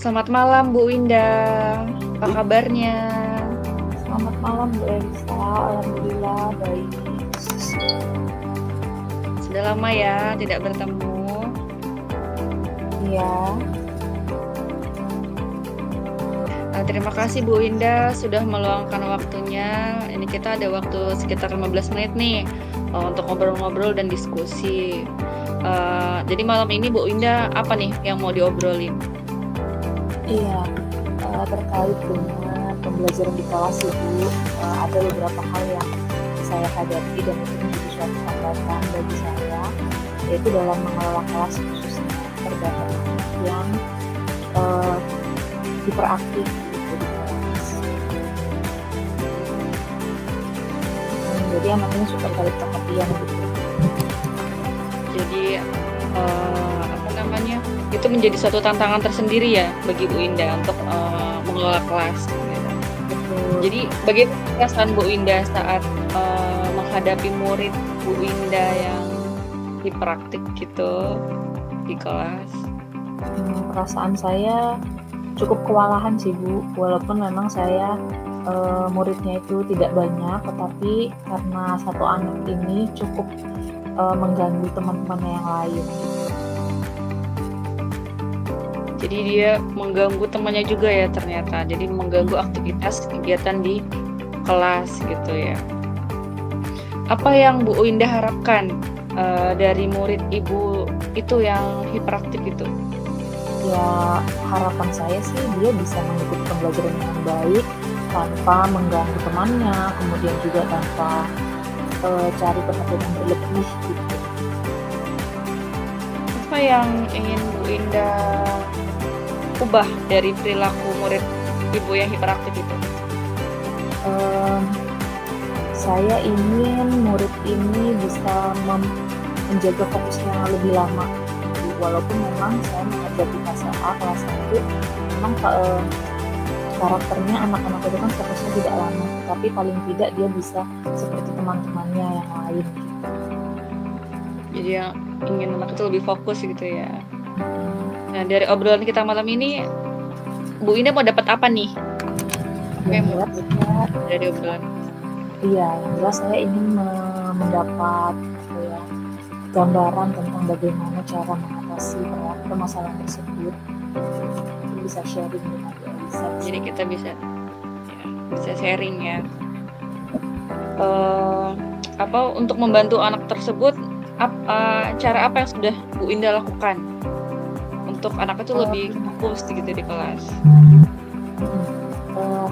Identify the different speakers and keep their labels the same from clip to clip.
Speaker 1: Selamat malam Bu Indah, apa kabarnya?
Speaker 2: Selamat malam Bu Elisa, alhamdulillah baik.
Speaker 1: Sudah lama ya tidak bertemu.
Speaker 2: Iya,
Speaker 1: Terima kasih Bu Indah sudah meluangkan waktunya. Ini kita ada waktu sekitar 15 menit nih untuk ngobrol-ngobrol dan diskusi. Jadi malam ini Bu Indah apa nih yang mau diobrolin?
Speaker 2: iya. Terkait dengan pembelajaran di kelas Ibu, ada beberapa hal yang saya hadapi dan itu menjadi suatu hambatan bagi saya, yaitu dalam mengelola kelas khususnya terdapat anak yang hiperaktif gitu di kelas. Jadi anak ini suka tarik perhatian gitu.
Speaker 1: Jadi apa namanya? Itu menjadi suatu tantangan tersendiri ya bagi Bu Indah untuk mengelola kelas. Gitu.
Speaker 2: Betul.
Speaker 1: Jadi bagaimana perasaan Bu Indah saat menghadapi murid Bu Indah yang hiperaktif gitu di kelas?
Speaker 2: Perasaan saya cukup kewalahan sih Bu, walaupun memang saya muridnya itu tidak banyak, tetapi karena satu anak ini cukup mengganggu teman-temannya yang lain.
Speaker 1: Jadi dia mengganggu temannya juga ya ternyata. Jadi mengganggu aktivitas kegiatan di kelas gitu ya. Apa yang Bu Indah harapkan dari murid Ibu itu yang hiperaktif itu?
Speaker 2: Ya harapan saya sih dia bisa mengikuti pembelajaran dengan baik tanpa mengganggu temannya, kemudian juga tanpa cari perhatian yang berlebih gitu.
Speaker 1: Apa yang ingin Bu Indah ubah dari perilaku murid Ibu yang hiperaktif itu?
Speaker 2: Saya ingin murid ini bisa menjaga fokusnya lebih lama. Walaupun memang saya mengajar di kelas A, kelas 1, memang karakternya anak-anak itu kan fokusnya tidak lama, tapi paling tidak dia bisa seperti teman-temannya yang lain.
Speaker 1: Jadi yang ingin anak itu lebih fokus gitu ya. Nah dari obrolan kita malam ini, Bu Indah mau dapat apa nih?
Speaker 2: Yang jelas saya,
Speaker 1: Dari obrolan.
Speaker 2: iya, yang jelas saya ingin mendapat gambaran tentang bagaimana cara mengatasi permasalahan tersebut. Bisa sharing dengan Bu Elisa.
Speaker 1: Jadi kita bisa sharing ya. Apa untuk membantu anak tersebut? Cara apa yang sudah Bu Indah lakukan untuk anak itu lebih fokus gitu di kelas?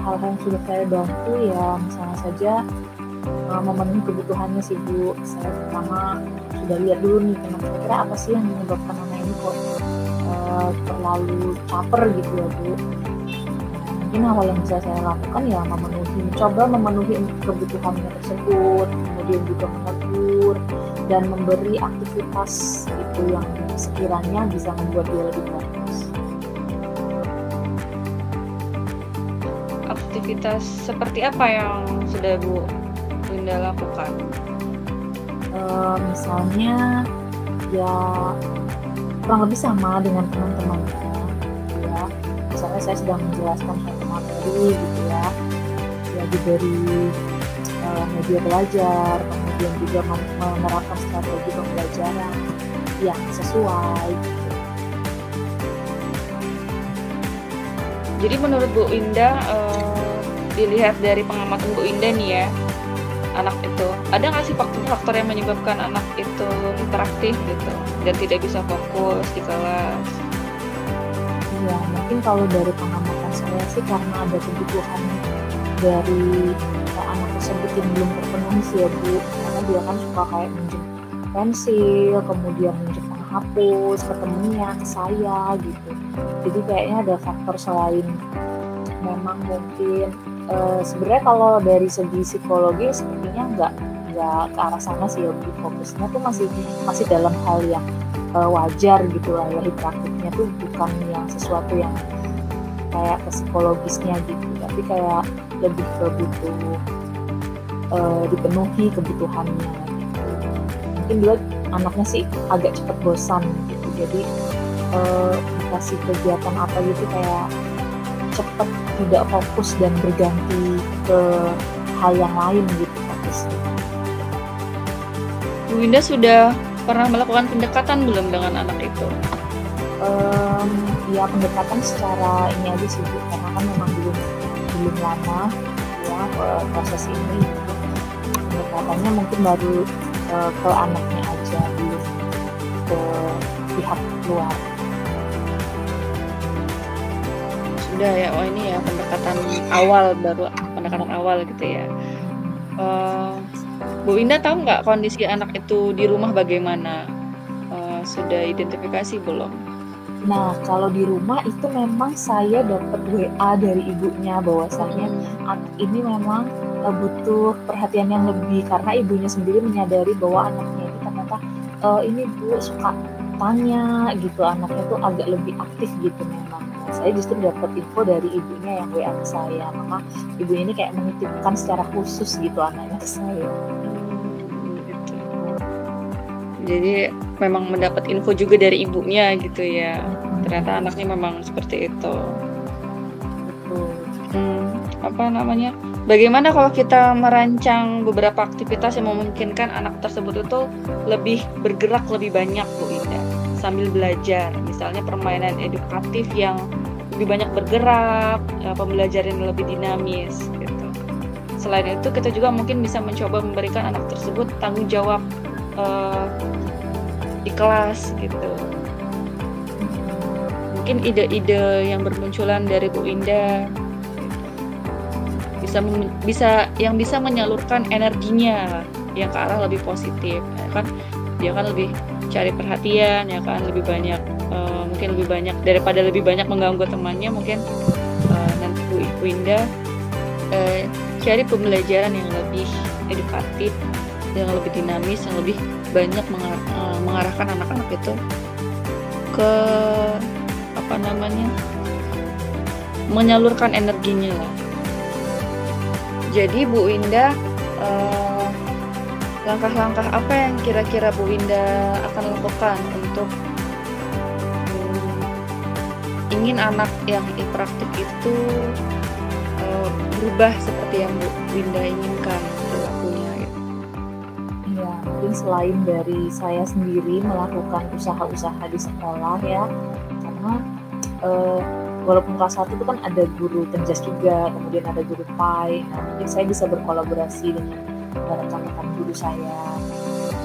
Speaker 2: Hal-hal yang sudah saya bantu ya misalnya saja memenuhi kebutuhannya sih Bu. Saya pertama sudah lihat dulu nih kira-kira apa sih yang menyebabkan anak ini kok terlalu caper gitu ya Bu. Mungkin hal yang bisa saya lakukan ya mencoba memenuhi kebutuhannya tersebut, kemudian juga menegur dan memberi aktivitas itu yang sekiranya bisa membuat dia lebih fokus.
Speaker 1: Aktivitas seperti apa yang sudah Bu Indah lakukan?
Speaker 2: Misalnya ya kurang lebih sama dengan teman-temannya ya. Misalnya saya sedang menjelaskan suatu materi gitu ya diberi media belajar, kemudian juga menerapkan strategi pembelajaran yang sesuai gitu.
Speaker 1: Jadi menurut Bu Indah, dilihat dari pengamatan Bu Indah nih ya, anak itu ada nggak sih faktor-faktor yang menyebabkan anak itu hiperaktif gitu dan tidak bisa fokus di kelas?
Speaker 2: Ya mungkin kalau dari pengamatan saya sih karena ada kebutuhan dari anak tersebut yang belum terpenuhi sih ya Bu, karena dia kan suka kayak minjem pensil, kemudian minjem penghapus ke temennya, ke saya gitu. Jadi kayaknya ada faktor selain memang mungkin sebenarnya kalau dari segi psikologi sepertinya nggak ke arah sana sih ya Bu. Fokusnya tuh masih dalam hal yang wajar gitu lah ya, hiperaktifnya tuh bukan yang sesuatu yang kayak ke psikologisnya gitu, tapi kayak lebih ke butuh dipenuhi kebutuhannya gitu. Mungkin dia anaknya sih agak cepat bosan gitu, jadi dikasih kegiatan apa gitu kayak cepet tidak fokus dan berganti ke hal yang lain gitu fokusnya.
Speaker 1: Bu Winda sudah pernah melakukan pendekatan belum dengan anak itu?
Speaker 2: Ya pendekatan secara ini aja sih Bu, karena kan memang belum lama ya proses ini. Pendekatannya mungkin baru ke anaknya aja, belum ke pihak luar.
Speaker 1: Sudah ya, oh ini ya pendekatan awal gitu ya. Bu Winda tahu nggak kondisi anak itu di rumah bagaimana? Sudah identifikasi belum?
Speaker 2: Nah, kalau di rumah itu memang saya dapat WA dari ibunya bahwasanya anak ini memang butuh perhatian yang lebih, karena ibunya sendiri menyadari bahwa anaknya ini ternyata ini Bu suka tanya gitu, anaknya tuh agak lebih aktif gitu memang. Nah, saya justru dapat info dari ibunya yang WA ke saya, maka ibu ini kayak menitipkan secara khusus gitu anaknya ke saya.
Speaker 1: Gitu. Jadi memang mendapat info juga dari ibunya gitu ya. Ternyata anaknya memang seperti itu. Bagaimana kalau kita merancang beberapa aktivitas yang memungkinkan anak tersebut itu lebih bergerak lebih banyak Bu Indah sambil belajar, misalnya permainan edukatif yang lebih banyak bergerak, pembelajaran yang lebih dinamis gitu. Selain itu kita juga mungkin bisa mencoba memberikan anak tersebut tanggung jawab di kelas gitu. Mungkin ide-ide yang bermunculan dari Bu Indah bisa menyalurkan energinya yang ke arah lebih positif, ya kan? Dia kan lebih cari perhatian, ya kan, lebih banyak mungkin lebih banyak daripada lebih banyak mengganggu temannya, mungkin nanti Bu Indah cari pembelajaran yang lebih edukatif, yang lebih dinamis, yang lebih banyak mengarahkan anak-anak itu ke menyalurkan energinya lah. Jadi Bu Indah, langkah-langkah apa yang kira-kira Bu Indah akan lakukan untuk ingin anak yang hiperaktif itu berubah seperti yang Bu Indah inginkan perilakunya gitu?
Speaker 2: Ya, mungkin selain dari saya sendiri melakukan usaha-usaha di sekolah ya, karena walaupun kelas 1 itu kan ada guru penjas juga, kemudian ada guru PAI. Nah, mungkin saya bisa berkolaborasi dengan rekan-rekan guru saya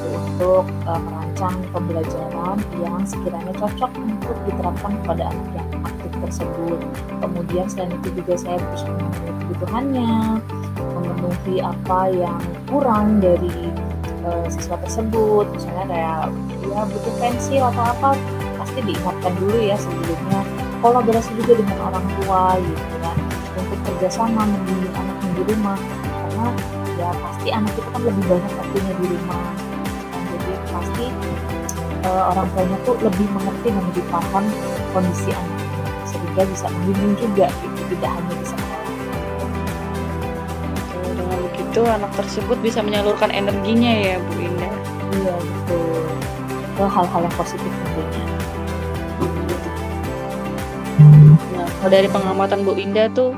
Speaker 2: untuk merancang pembelajaran yang sekiranya cocok untuk diterapkan kepada anak yang aktif tersebut. Kemudian selain itu juga saya berusaha memenuhi kebutuhannya, memenuhi apa yang kurang dari siswa tersebut. Misalnya kayak ya butuh pensil atau apa, pasti diingatkan dulu ya sebelumnya. Kolaborasi juga dengan orang tua gitu kan, untuk kerjasama membimbing anak di rumah, karena ya pasti anak itu kan lebih banyak waktunya di rumah kan, jadi pasti orang tuanya tuh lebih mengerti dan lebih paham kondisi anaknya, sehingga bisa membimbing juga gitu, tidak hanya di sekolah.
Speaker 1: Dengan begitu anak tersebut bisa menyalurkan energinya ya Bu Indah.
Speaker 2: Iya betul, ke hal-hal yang positif tentunya.
Speaker 1: Nah, kalau dari pengamatan Bu Indah tuh,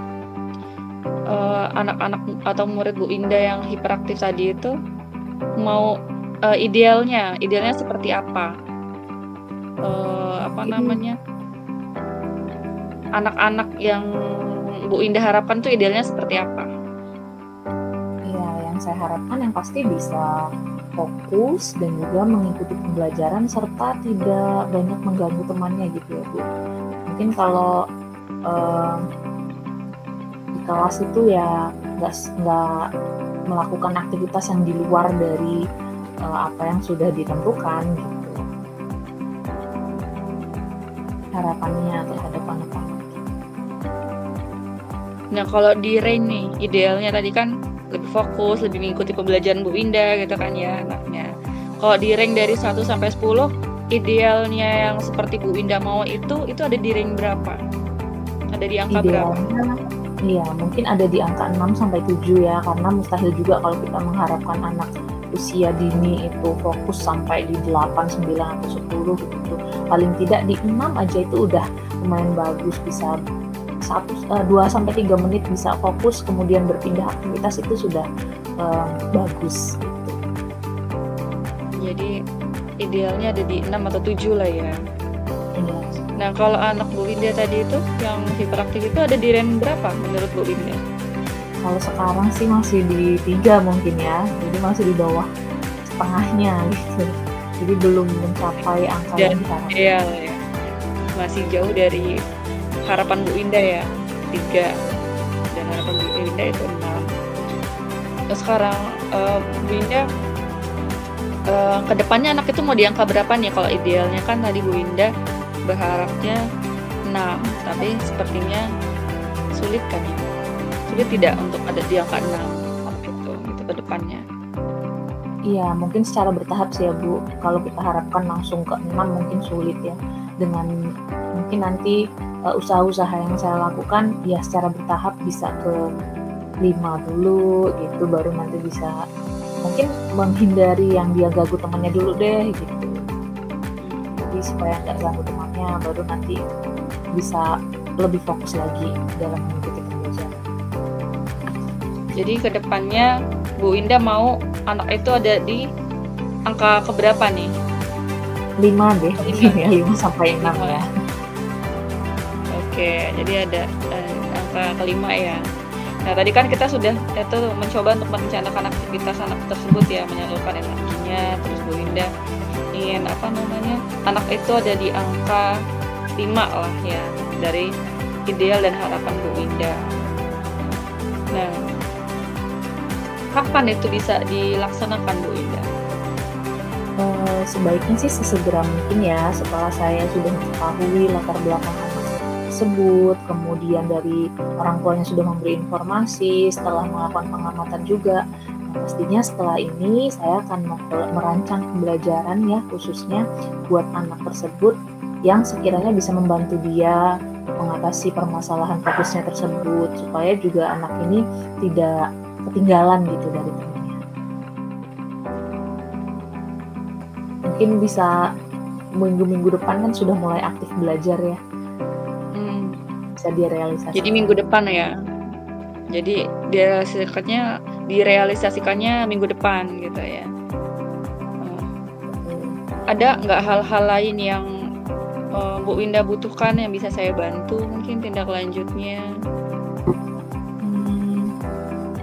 Speaker 1: anak-anak atau murid Bu Indah yang hiperaktif tadi itu mau idealnya seperti apa? Anak-anak yang Bu Indah harapkan tuh idealnya seperti apa?
Speaker 2: Iya, yang saya harapkan yang pasti bisa fokus dan juga mengikuti pembelajaran serta tidak banyak mengganggu temannya gitu ya Bu. Mungkin kalau di kelas itu ya nggak melakukan aktivitas yang di luar dari apa yang sudah ditentukan gitu. Harapannya terhadap anak-anak.
Speaker 1: Nah, kalau di Rain nih, idealnya tadi kan lebih fokus, lebih mengikuti pembelajaran Bu Indah gitu kan ya anaknya. Kalau di rank dari 1 sampai 10, idealnya yang seperti Bu Indah mau itu ada di rank berapa? Ada di angka berapa?
Speaker 2: Iya, mungkin ada di angka 6 sampai 7 ya, karena mustahil juga kalau kita mengharapkan anak usia dini itu fokus sampai di 8, 9 atau 10 gitu. paling tidak di 6 aja itu udah lumayan bagus, bisa 2-3 menit bisa fokus kemudian berpindah aktivitas, itu sudah bagus gitu.
Speaker 1: Jadi idealnya ada di 6 atau 7 lah ya.
Speaker 2: Iya.
Speaker 1: Nah kalau anak Bu Winda tadi itu yang hiperaktif itu ada di range berapa menurut Bu Winda?
Speaker 2: Kalau sekarang sih masih di 3 mungkin ya, jadi masih di bawah setengahnya gitu, jadi belum mencapai angka yang diharapkan.
Speaker 1: Ideal ya, masih jauh dari harapan Bu Winda ya, 3, dan harapan Bu Winda itu 6. Nah, sekarang Bu Winda kedepannya anak itu mau di angka berapa nih? Kalau idealnya kan tadi Bu Winda berharapnya 6, tapi sepertinya sulit kan ya? Sulit tidak untuk ada di angka 6 gitu ke depannya?
Speaker 2: Iya, mungkin secara bertahap sih ya Bu. Kalau kita harapkan langsung ke 6 mungkin sulit ya. Dengan mungkin nanti usaha-usaha yang saya lakukan ya secara bertahap bisa ke 5 dulu gitu, baru nanti bisa mungkin menghindari yang dia ganggu temannya dulu deh gitu. Jadi supaya nggak ganggu temannya, baru nanti bisa lebih fokus lagi dalam mengikuti pembelajaran.
Speaker 1: Jadi kedepannya Bu Winda mau anak itu ada di angka keberapa nih?
Speaker 2: 5 deh, 5-6 ya.
Speaker 1: Oke, jadi ada angka kelima ya. Nah tadi kan kita sudah itu mencoba untuk merencanakan aktivitas anak tersebut ya, menyalurkan energinya. Terus Bu Winda ingin anak itu ada di angka 5 lah ya, dari ideal dan harapan Bu Winda. Nah, kapan itu bisa dilaksanakan Bu Winda?
Speaker 2: Sebaiknya sih sesegera mungkin ya, setelah saya sudah mengetahui latar belakang anak tersebut, kemudian dari orang tuanya sudah memberi informasi, setelah melakukan pengamatan juga. Nah, pastinya setelah ini saya akan merancang pembelajaran ya, khususnya buat anak tersebut yang sekiranya bisa membantu dia mengatasi permasalahan fokusnya tersebut, supaya juga anak ini tidak ketinggalan gitu dari temannya. Mungkin bisa minggu-minggu depan kan sudah mulai aktif belajar ya. Bisa direalisasikan.
Speaker 1: Jadi minggu depan ya. Jadi direalisasikannya minggu depan gitu ya. Ada nggak hal-hal lain yang Bu Winda butuhkan yang bisa saya bantu? Mungkin tindak lanjutnya?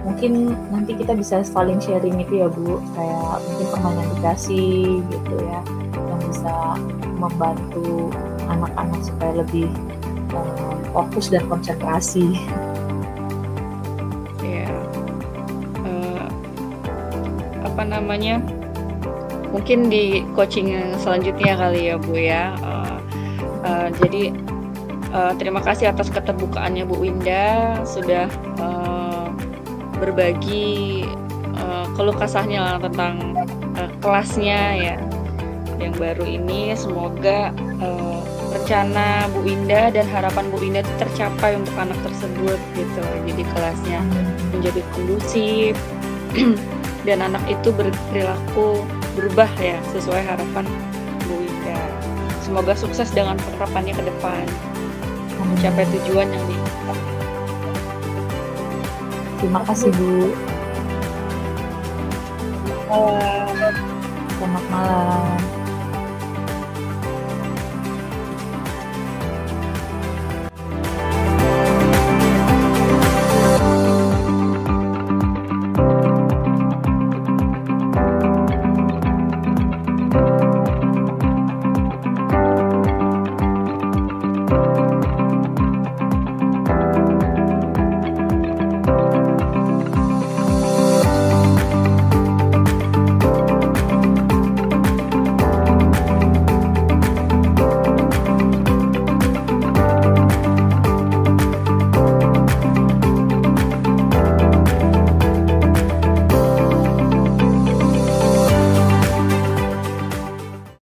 Speaker 2: Mungkin nanti kita bisa saling sharing itu ya Bu, kayak mungkin permainan dikasih gitu ya, yang bisa membantu anak-anak supaya lebih fokus dan konsentrasi.
Speaker 1: Ya, mungkin di coaching selanjutnya kali ya Bu ya. Jadi terima kasih atas keterbukaannya Bu Winda, sudah berbagi keluh kesahnya tentang kelasnya ya yang baru ini. Semoga rencana Bu Winda dan harapan Bu Winda itu tercapai untuk anak tersebut gitu. Jadi kelasnya menjadi kondusif dan anak itu berperilaku berubah ya sesuai harapan Bu Winda. Semoga sukses dengan penerapannya ke depan, mencapai tujuan yang diinginkan.
Speaker 2: Terima kasih Bu. Selamat malam.